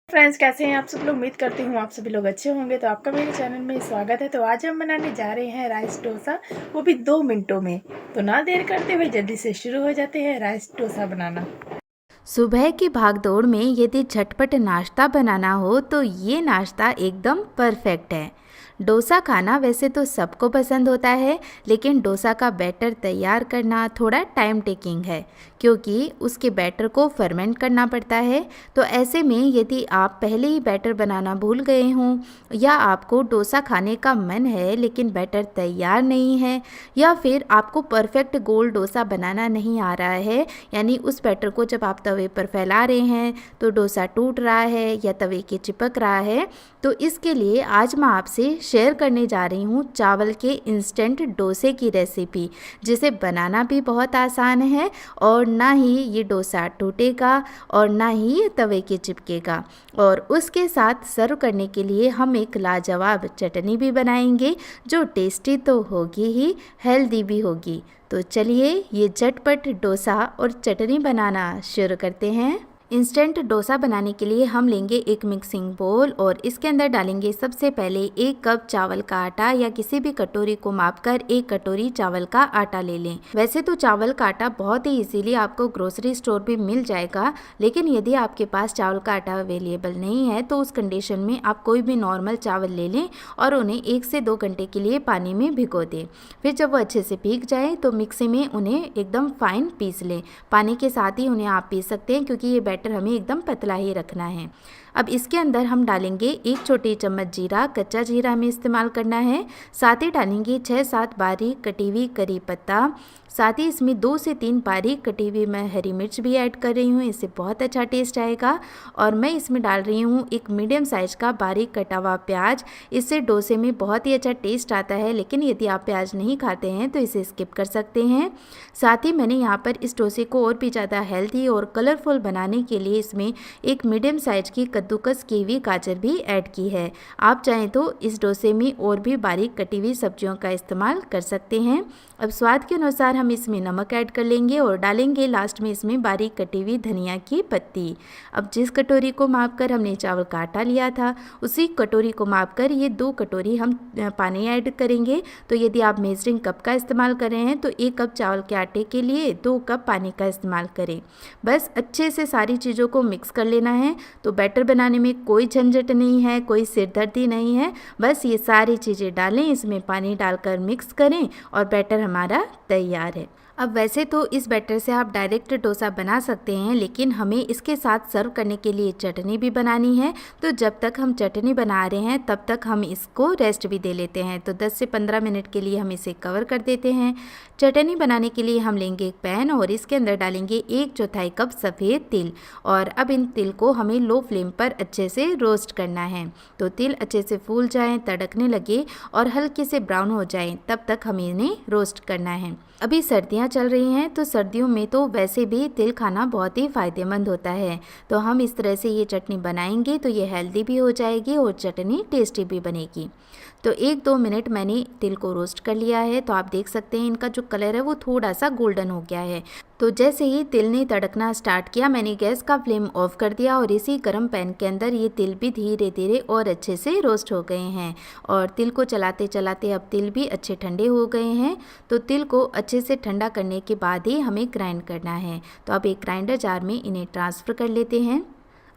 Friends, कैसे हैं आप सब लोग। उम्मीद करती हूँ आप सभी लोग अच्छे होंगे। तो आपका मेरे चैनल में स्वागत है। तो आज हम बनाने जा रहे हैं राइस डोसा, वो भी 2 मिनटों में। तो ना देर करते हुए जल्दी से शुरू हो जाते हैं राइस डोसा बनाना। सुबह की भागदौड़ में यदि झटपट नाश्ता बनाना हो तो ये नाश्ता एकदम परफेक्ट है। डोसा खाना वैसे तो सबको पसंद होता है, लेकिन डोसा का बैटर तैयार करना थोड़ा टाइम टेकिंग है, क्योंकि उसके बैटर को फर्मेंट करना पड़ता है। तो ऐसे में यदि आप पहले ही बैटर बनाना भूल गए हों, या आपको डोसा खाने का मन है लेकिन बैटर तैयार नहीं है, या फिर आपको परफेक्ट गोल डोसा बनाना नहीं आ रहा है, यानी उस बैटर को जब आप तवे पर फैला रहे हैं तो डोसा टूट रहा है या तवे के चिपक रहा है, तो इसके लिए आज मैं आपसे शेयर करने जा रही हूँ चावल के इंस्टेंट डोसे की रेसिपी, जिसे बनाना भी बहुत आसान है और ना ही ये डोसा टूटेगा और ना ही ये तवे के चिपकेगा। और उसके साथ सर्व करने के लिए हम एक लाजवाब चटनी भी बनाएंगे, जो टेस्टी तो होगी ही, हेल्दी भी होगी। तो चलिए ये झटपट डोसा और चटनी बनाना शुरू करते हैं। इंस्टेंट डोसा बनाने के लिए हम लेंगे एक मिक्सिंग बोल और इसके अंदर डालेंगे सबसे पहले 1 कप चावल का आटा, या किसी भी कटोरी को मापकर 1 कटोरी चावल का आटा ले लें। वैसे तो चावल का आटा बहुत ही इजीली आपको ग्रोसरी स्टोर भी मिल जाएगा, लेकिन यदि आपके पास चावल का आटा अवेलेबल नहीं है तो उस कंडीशन में आप कोई भी नॉर्मल चावल ले लें और उन्हें 1 से 2 घंटे के लिए पानी में भिगो दें। फिर जब वो अच्छे से भीग जाए तो मिक्सी में उन्हें एकदम फाइन पीस लें। पानी के साथ ही उन्हें आप पीस सकते हैं, क्योंकि ये बैटर हमें एकदम पतला ही रखना है। अब इसके अंदर हम डालेंगे 1 छोटी चम्मच जीरा, कच्चा जीरा हमें इस्तेमाल करना है। साथ ही डालेंगे 6-7 बारीक कटी हुई करी पत्ता। साथ ही इसमें 2 से 3 बारीक कटी हुई मैं हरी मिर्च भी ऐड कर रही हूँ, इससे बहुत अच्छा टेस्ट आएगा। और मैं इसमें डाल रही हूँ एक मीडियम साइज़ का बारीक कटा हुआ प्याज। इससे डोसे में बहुत ही अच्छा टेस्ट आता है, लेकिन यदि आप प्याज नहीं खाते हैं तो इसे स्किप कर सकते हैं। साथ ही मैंने यहाँ पर इस डोसे को और भी ज़्यादा हेल्दी और कलरफुल बनाने के लिए इसमें एक मीडियम साइज़ की कद्दूकस की हुई गाजर भी ऐड की है। आप चाहें तो इस डोसे में और भी बारीक कटी हुई सब्जियों का इस्तेमाल कर सकते हैं। अब स्वाद के अनुसार हम इसमें नमक ऐड कर लेंगे और डालेंगे लास्ट में इसमें बारीक कटी हुई धनिया की पत्ती। अब जिस कटोरी को मापकर हमने चावल का आटा लिया था, उसी कटोरी को मापकर ये 2 कटोरी हम पानी ऐड करेंगे। तो यदि आप मेजरिंग कप का इस्तेमाल कर रहे हैं तो 1 कप चावल के आटे के लिए 2 कप पानी का इस्तेमाल करें। बस अच्छे से सारी चीज़ों को मिक्स कर लेना है। तो बैटर बनाने में कोई झंझट नहीं है, कोई सिरदर्दी नहीं है। बस ये सारी चीज़ें डालें, इसमें पानी डालकर मिक्स करें और बैटर हमारा तैयार है। अब वैसे तो इस बैटर से आप डायरेक्ट डोसा बना सकते हैं, लेकिन हमें इसके साथ सर्व करने के लिए चटनी भी बनानी है। तो जब तक हम चटनी बना रहे हैं तब तक हम इसको रेस्ट भी दे लेते हैं। तो 10 से 15 मिनट के लिए हम इसे कवर कर देते हैं। चटनी बनाने के लिए हम लेंगे एक पैन और इसके अंदर डालेंगे 1/4 कप सफ़ेद तिल। और अब इन तिल को हमें लो फ्लेम पर अच्छे से रोस्ट करना है। तो तिल अच्छे से फूल जाएं, तड़कने लगे और हल्के से ब्राउन हो जाएं, तब तक हमें इन्हें रोस्ट करना है। अभी सर्दियां चल रही हैं, तो सर्दियों में तो वैसे भी तिल खाना बहुत ही फ़ायदेमंद होता है। तो हम इस तरह से ये चटनी बनाएंगे तो ये हेल्दी भी हो जाएगी और चटनी टेस्टी भी बनेगी। तो 1-2 मिनट मैंने तिल को रोस्ट कर लिया है। तो आप देख सकते हैं इनका जो कलर है वो थोड़ा सा गोल्डन हो गया है। तो जैसे ही तिल ने तड़कना स्टार्ट किया, मैंने गैस का फ्लेम ऑफ कर दिया और इसी गर्म पैन के अंदर ये तिल भी धीरे धीरे और अच्छे से रोस्ट हो गए हैं। और तिल को चलाते चलाते अब तिल भी अच्छे ठंडे हो गए हैं। तो तिल को अच्छे से ठंडा करने के बाद ही हमें ग्राइंड करना है। तो अब एक ग्राइंडर जार में इन्हें ट्रांसफ़र कर लेते हैं।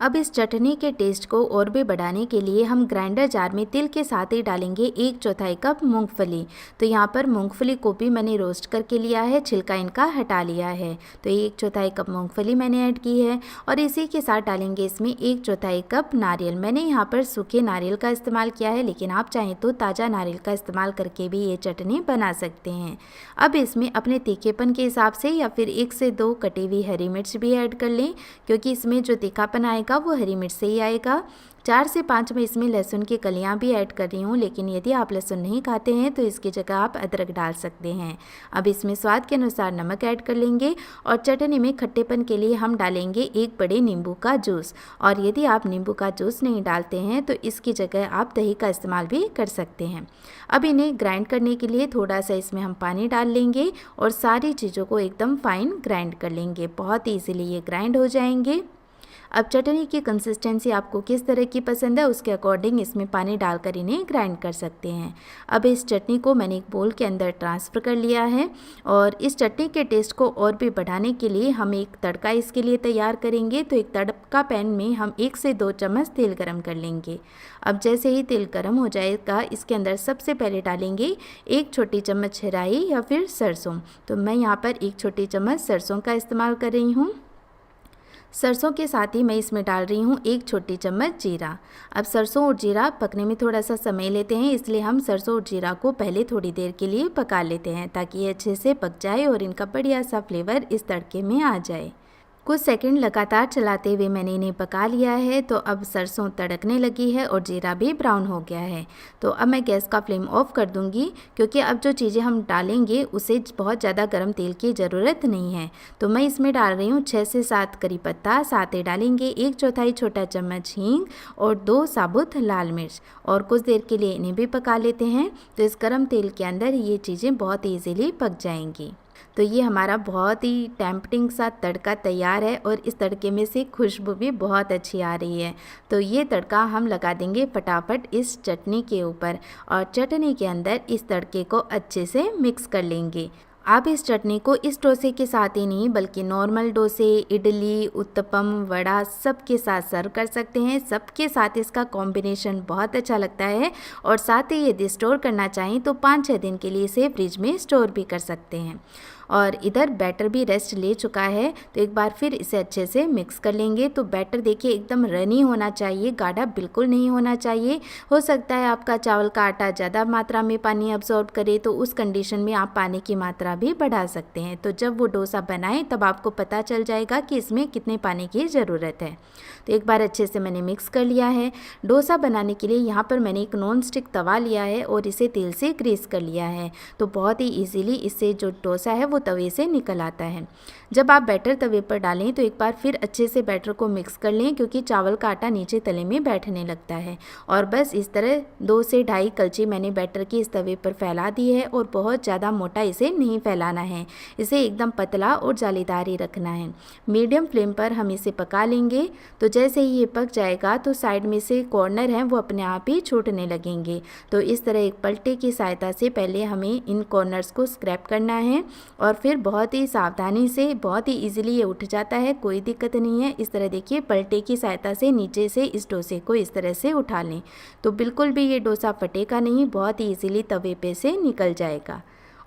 अब इस चटनी के टेस्ट को और भी बढ़ाने के लिए हम ग्राइंडर जार में तिल के साथ ही डालेंगे 1/4 कप मूंगफली। तो यहाँ पर मूंगफली को भी मैंने रोस्ट करके लिया है, छिलका इनका हटा लिया है। तो 1/4 कप मूंगफली मैंने ऐड की है और इसी के साथ डालेंगे इसमें 1/4 कप नारियल। मैंने यहाँ पर सूखे नारियल का इस्तेमाल किया है, लेकिन आप चाहें तो ताज़ा नारियल का इस्तेमाल करके भी ये चटनी बना सकते हैं। अब इसमें अपने तीखेपन के हिसाब से या फिर 1 से 2 कटी हुई हरी मिर्च भी ऐड कर लें, क्योंकि इसमें जो तीखापन आएगा वो हरी मिर्च से ही आएगा। 4 से 5 मैं इसमें लहसुन की कलियां भी ऐड कर रही हूँ, लेकिन यदि आप लहसुन नहीं खाते हैं तो इसकी जगह आप अदरक डाल सकते हैं। अब इसमें स्वाद के अनुसार नमक ऐड कर लेंगे और चटनी में खट्टेपन के लिए हम डालेंगे 1 बड़े नींबू का जूस। और यदि आप नींबू का जूस नहीं डालते हैं तो इसकी जगह आप दही का इस्तेमाल भी कर सकते हैं। अब इन्हें ग्राइंड करने के लिए थोड़ा सा इसमें हम पानी डाल लेंगे और सारी चीज़ों को एकदम फाइन ग्राइंड कर लेंगे। बहुत ईजीली ये ग्राइंड हो जाएंगे। अब चटनी की कंसिस्टेंसी आपको किस तरह की पसंद है उसके अकॉर्डिंग इसमें पानी डालकर इन्हें ग्राइंड कर सकते हैं। अब इस चटनी को मैंने एक बोल के अंदर ट्रांसफ़र कर लिया है और इस चटनी के टेस्ट को और भी बढ़ाने के लिए हम एक तड़का इसके लिए तैयार करेंगे। तो एक तड़का पैन में हम 1 से 2 चम्मच तेल गरम कर लेंगे। अब जैसे ही तेल गरम हो जाएगा इसके अंदर सबसे पहले डालेंगे 1 छोटी चम्मच राई या फिर सरसों। तो मैं यहाँ पर 1 छोटी चम्मच सरसों का इस्तेमाल कर रही हूँ। सरसों के साथ ही मैं इसमें डाल रही हूँ 1 छोटी चम्मच जीरा। अब सरसों और जीरा पकने में थोड़ा सा समय लेते हैं, इसलिए हम सरसों और जीरा को पहले थोड़ी देर के लिए पका लेते हैं ताकि ये अच्छे से पक जाए और इनका बढ़िया सा फ्लेवर इस तड़के में आ जाए। कुछ सेकंड लगातार चलाते हुए मैंने इन्हें पका लिया है। तो अब सरसों तड़कने लगी है और जीरा भी ब्राउन हो गया है। तो अब मैं गैस का फ्लेम ऑफ कर दूंगी क्योंकि अब जो चीज़ें हम डालेंगे उसे बहुत ज़्यादा गर्म तेल की ज़रूरत नहीं है। तो मैं इसमें डाल रही हूँ 6 से 7 करी पत्ता, साथ ही डालेंगे 1/4 छोटा चम्मच हींग और 2 साबुत लाल मिर्च और कुछ देर के लिए इन्हें भी पका लेते हैं। तो इस गर्म तेल के अंदर ये चीज़ें बहुत ईजीली पक जाएंगी। तो ये हमारा बहुत ही टेम्पटिंग सा तड़का तैयार है और इस तड़के में से खुशबू भी बहुत अच्छी आ रही है। तो ये तड़का हम लगा देंगे फटाफट इस चटनी के ऊपर और चटनी के अंदर इस तड़के को अच्छे से मिक्स कर लेंगे। आप इस चटनी को इस डोसे के साथ ही नहीं बल्कि नॉर्मल डोसे, इडली, उत्तपम, वड़ा सब के साथ सर्व कर सकते हैं। सबके साथ इसका कॉम्बिनेशन बहुत अच्छा लगता है और साथ ही यदि स्टोर करना चाहें तो 5-6 दिन के लिए इसे फ्रिज में स्टोर भी कर सकते हैं। और इधर बैटर भी रेस्ट ले चुका है तो एक बार फिर इसे अच्छे से मिक्स कर लेंगे। तो बैटर देखिए एकदम रनी होना चाहिए, गाढ़ा बिल्कुल नहीं होना चाहिए। हो सकता है आपका चावल का आटा ज़्यादा मात्रा में पानी अब्जॉर्ब करे तो उस कंडीशन में आप पानी की मात्रा भी बढ़ा सकते हैं। तो जब वो डोसा बनाएं तब आपको पता चल जाएगा कि इसमें कितने पानी की ज़रूरत है। तो एक बार अच्छे से मैंने मिक्स कर लिया है। डोसा बनाने के लिए यहाँ पर मैंने एक नॉन स्टिक तवा लिया है और इसे तेल से ग्रीस कर लिया है। तो बहुत ही ईजीली इससे जो डोसा है वो तवे से निकल आता है। जब आप बैटर तवे पर डालें तो एक बार फिर अच्छे से बैटर को मिक्स कर लें क्योंकि चावल का आटा नीचे तले में बैठने लगता है। और बस इस तरह 2 से 2.5 कलची मैंने बैटर की इस तवे पर फैला दी है और बहुत ज़्यादा मोटा इसे नहीं फैलाना है, इसे एकदम पतला और जालीदार ही रखना है। मीडियम फ्लेम पर हम इसे पका लेंगे। तो जैसे ही ये पक जाएगा तो साइड में से कॉर्नर हैं वो अपने आप ही छूटने लगेंगे। तो इस तरह एक पलटे की सहायता से पहले हमें इन कॉर्नर्स को स्क्रैप करना है और फिर बहुत ही सावधानी से, बहुत ही इजीली ये उठ जाता है, कोई दिक्कत नहीं है। इस तरह देखिए पलटे की सहायता से नीचे से इस डोसे को इस तरह से उठा लें तो बिल्कुल भी ये डोसा फटेगा नहीं, बहुत ही इजीली तवे पे से निकल जाएगा।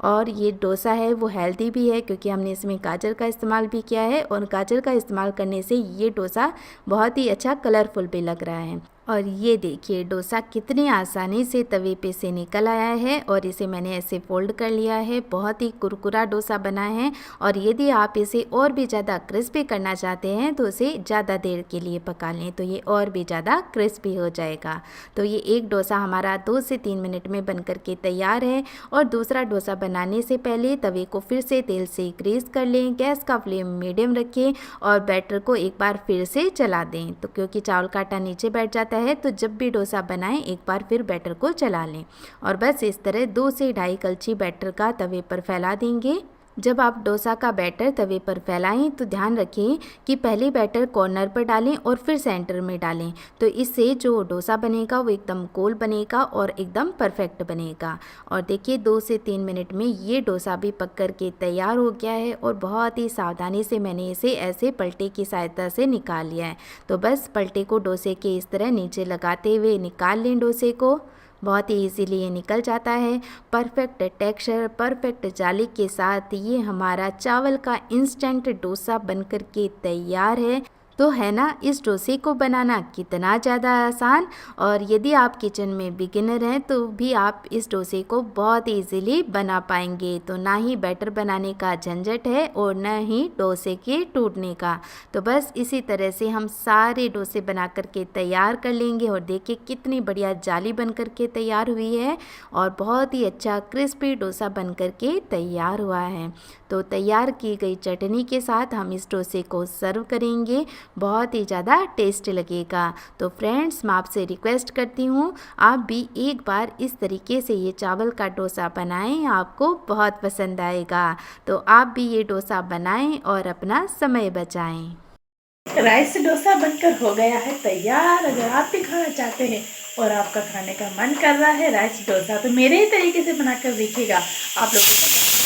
और ये डोसा है वो हेल्दी भी है क्योंकि हमने इसमें गाजर का इस्तेमाल भी किया है और गाजर का इस्तेमाल करने से ये डोसा बहुत ही अच्छा कलरफुल भी लग रहा है। और ये देखिए डोसा कितनी आसानी से तवे पे से निकल आया है और इसे मैंने ऐसे फोल्ड कर लिया है। बहुत ही कुरकुरा डोसा बना है और यदि आप इसे और भी ज़्यादा क्रिस्पी करना चाहते हैं तो इसे ज़्यादा देर के लिए पका लें तो ये और भी ज़्यादा क्रिस्पी हो जाएगा। तो ये एक डोसा हमारा 2 से 3 मिनट में बन करके तैयार है। और दूसरा डोसा बनाने से पहले तवे को फिर से तेल से ग्रीस कर लें, गैस का फ्लेम मीडियम रखें और बैटर को एक बार फिर से चला दें। तो क्योंकि चावल का आटा नीचे बैठ जाता है तो जब भी डोसा बनाएं एक बार फिर बैटर को चला लें और बस इस तरह 2 से 2.5 कलची बैटर का तवे पर फैला देंगे। जब आप डोसा का बैटर तवे पर फैलाएं तो ध्यान रखें कि पहले बैटर कॉर्नर पर डालें और फिर सेंटर में डालें। तो इससे जो डोसा बनेगा वो एकदम गोल बनेगा और एकदम परफेक्ट बनेगा। और देखिए 2 से 3 मिनट में ये डोसा भी पक कर के तैयार हो गया है और बहुत ही सावधानी से मैंने इसे ऐसे पलटे की सहायता से निकाल लिया है। तो बस पलटे को डोसे के इस तरह नीचे लगाते हुए निकाल लें डोसे को, बहुत ही इजीली ये निकल जाता है। परफेक्ट टेक्सचर, परफेक्ट जाली के साथ ये हमारा चावल का इंस्टेंट डोसा बनकर के तैयार है। तो है ना इस डोसे को बनाना कितना ज़्यादा आसान। और यदि आप किचन में बिगिनर हैं तो भी आप इस डोसे को बहुत इजीली बना पाएंगे। तो ना ही बैटर बनाने का झंझट है और न ही डोसे के टूटने का। तो बस इसी तरह से हम सारे डोसे बना करके तैयार कर लेंगे। और देखिए कितनी बढ़िया जाली बन करके तैयार हुई है और बहुत ही अच्छा क्रिस्पी डोसा बन करके तैयार हुआ है। तो तैयार की गई चटनी के साथ हम इस डोसे को सर्व करेंगे, बहुत ही ज़्यादा टेस्ट लगेगा। तो फ्रेंड्स मैं आपसे रिक्वेस्ट करती हूँ आप भी एक बार इस तरीके से ये चावल का डोसा बनाएं, आपको बहुत पसंद आएगा। तो आप भी ये डोसा बनाएं और अपना समय बचाएं। राइस डोसा बनकर हो गया है तैयार। अगर आप भी खाना चाहते हैं और आपका खाने का मन कर रहा है राइस डोसा, तो मेरे ही तरीके से बनाकर देखिएगा। आप लोगों को